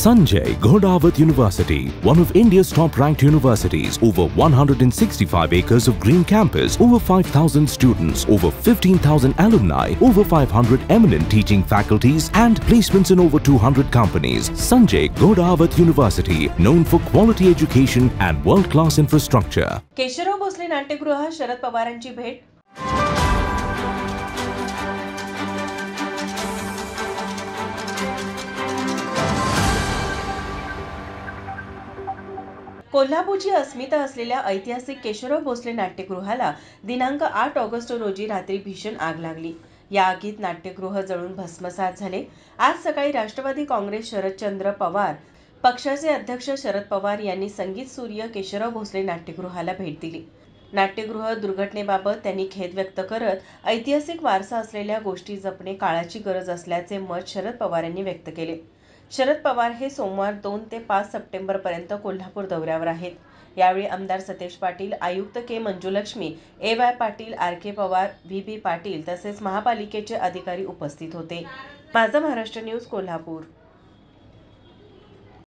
Sanjay Ghodawat University, one of India's top-ranked universities, over 165 acres of green campus, over 5,000 students, over 15,000 alumni, over 500 eminent teaching faculties and placements in over 200 companies. Sanjay Ghodawat University, known for quality education and world-class infrastructure. Keshavrao Bhosale नाट्यगृहात शरद पवारांची भेट. कोल्हापूरची अस्मिता असलेल्या ऐतिहासिक केशवराव भोसले नाट्यगृहाला दिनांक 8 August रोजी रात्री भीषण आग लागली. या आगीत नाट्यगृह जळून भस्मसात झाले. आज सकाळी राष्ट्रवादी काँग्रेस शरदचंद्र पवार पक्षाचे अध्यक्ष शरद पवार यांनी संगीत सूर्य केशवराव भोसले नाट्यगृहाला भेट दिली. नाट्यगृह दुर्घटनेबाबत त्यांनी खेद व्यक्त करत ऐतिहासिक वारसा असलेल्या गोष्टी जपणे काळाची गरज असल्याचे मत शरद पवार यांनी व्यक्त केले. शरद पवार हे सोमवार 2 ते 5 सप्टेंबरपर्यंत कोल्हापूर दौऱ्यावर आहेत. यावेळी आमदार सतेज पाटील, आयुक्त के मंजुलक्ष्मी, ए.वाय. पाटील, आर.के. पवार, व्ही.बी. पाटील तसेच महापालिकेचे अधिकारी उपस्थित होते. माझा महाराष्ट्र न्यूज, कोल्हापूर.